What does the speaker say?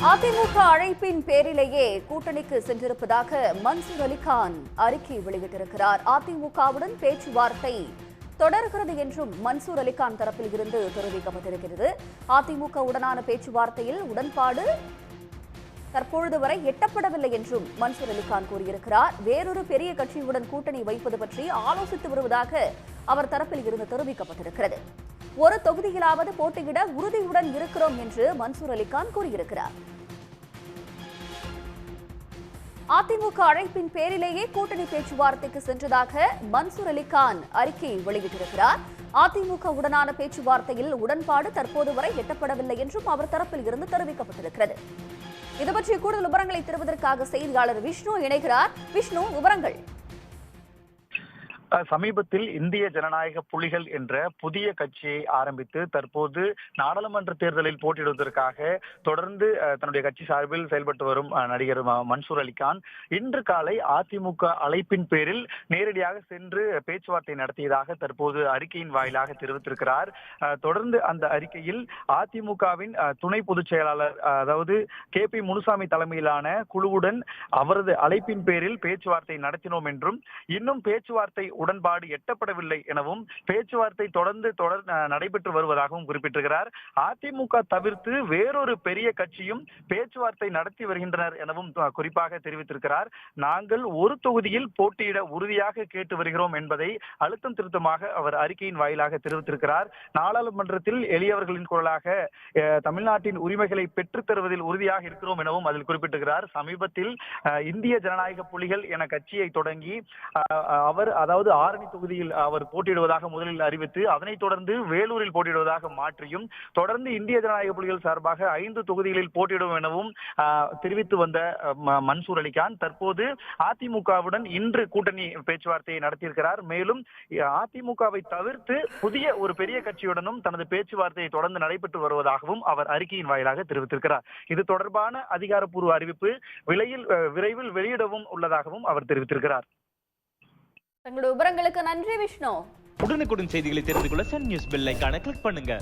அதிமுக அழைப்பின் பேரிலேயே கூட்டணிக்கு சென்றிருப்பதாக மன்சூர் அலிகான் அறிக்கை வெளியிட்டிருக்கிறார். அதிமுகவுடன் பேச்சுவார்த்தை தொடர்கிறது என்றும் மன்சூர் அலிகான் தரப்பில் இருந்து தெரிவிக்கப்பட்டிருக்கிறது. அதிமுக உடனான பேச்சுவார்த்தையில் உடன்பாடு தற்பொழுது வரை எட்டப்படவில்லை என்றும் மன்சூர் அலிகான் கூறியிருக்கிறார். வேறொரு பெரிய கட்சியுடன் கூட்டணி வைப்பது பற்றி ஆலோசித்து வருவதாக அவர் தரப்பில் இருந்து தெரிவிக்கப்பட்டிருக்கிறது. ஒரு தொகுதியிலாவது போட்டியிட உறுதியுடன் இருக்கிறோம் என்று மன்சூர் அலிகான் கூறியிருக்கிறார். அதிமுக அழைப்பின் பேரிலேயே கூட்டணி பேச்சுவார்த்தைக்கு சென்றதாக மன்சூர் அலிகான் அறிக்கை வெளியிட்டிருக்கிறார். அதிமுக உடனான பேச்சுவார்த்தையில் உடன்பாடு தற்போது வரை எட்டப்படவில்லை என்றும் அவர் தரப்பில் இருந்து தெரிவிக்கப்பட்டிருக்கிறது. இது பற்றிய கூடுதல் விவரங்களை தருவதற்காக செய்தியாளர் விஷ்ணு இணைகிறார். விஷ்ணு, விவரங்கள். சமீபத்தில் இந்திய ஜனநாயக புலிகள் என்ற புதிய கட்சியை ஆரம்பித்து தற்போது நாடாளுமன்ற தேர்தலில் போட்டியிடுவதற்காக தொடர்ந்து தன்னுடைய கட்சி சார்பில் செயல்பட்டு வரும் நடிகர் மன்சூர் அலிகான் இன்று காலை அதிமுக அழைப்பின் பேரில் நேரடியாக சென்று பேச்சுவார்த்தை நடத்தியதாக தற்போது அறிக்கையின் வாயிலாக தெரிவித்திருக்கிறார். தொடர்ந்து அந்த அறிக்கையில் அதிமுகவின் துணை பொதுச் செயலாளர் அதாவது KP முனுசாமி தலைமையிலான குழுவுடன் அவரது அழைப்பின் பேரில் பேச்சுவார்த்தை நடத்தினோம் என்றும் இன்னும் பேச்சுவார்த்தை உடன்பாடு எட்டப்படவில்லை எனவும் பேச்சுவார்த்தை தொடர்ந்து நடைபெற்று வருவதாகவும் குறிப்பிட்டிருக்கிறார். அதிமுக தவிர்த்து வேறொரு பெரிய கட்சியும் பேச்சுவார்த்தை நடத்தி வருகின்றனர் எனவும் குறிப்பாக தெரிவித்திருக்கிறார். நாங்கள் ஒரு தொகுதியில் போட்டியிட உறுதியாக கேட்டு வருகிறோம் என்பதை அழுத்தம் திருத்தமாக அவர் அறிக்கையின் வாயிலாக தெரிவித்திருக்கிறார். நாடாளுமன்றத்தில் எளியவர்களின் குரலாக தமிழ்நாட்டின் உரிமைகளை பெற்றுத் தருவதில் உறுதியாக இருக்கிறோம் எனவும் அதில் குறிப்பிட்டிருக்கிறார். சமீபத்தில் இந்திய ஜனநாயக புலிகள் என கட்சியை தொடங்கி அவர் அதாவது ஆரணி தொகுதியில் அவர் போட்டியிடுவதாக முதலில் அறிவித்து அதனைத் தொடர்ந்து வேலூரில் போட்டியிடுவதாக மாற்றியும் தொடர்ந்து இந்திய ஜனநாயக புலிகள் சார்பாக 5 தொகுதிகளில் போட்டியிடும் எனவும் தெரிவித்து வந்த மன்சூர் அலிகான் தற்போது அதிமுகவுடன் இன்று கூட்டணி பேச்சுவார்த்தையை நடத்தியிருக்கிறார். மேலும் அதிமுகவை தவிர்த்து புதிய ஒரு பெரிய கட்சியுடனும் தனது பேச்சுவார்த்தையை தொடர்ந்து நடைபெற்று வருவதாகவும் அவர் அறிக்கையின் வாயிலாக தெரிவித்திருக்கிறார். இது தொடர்பான அதிகாரப்பூர்வ அறிவிப்பு விரைவில் வெளியிடவும் உள்ளதாகவும் அவர் தெரிவித்திருக்கிறார். தங்களுடைய விவரங்களுக்கு நன்றி விஷ்ணு. உடனுக்குடன் செய்திகளை தெரிந்து கொள்ள சன் நியூஸ் பெல் ஐகானை கிளிக் பண்ணுங்க.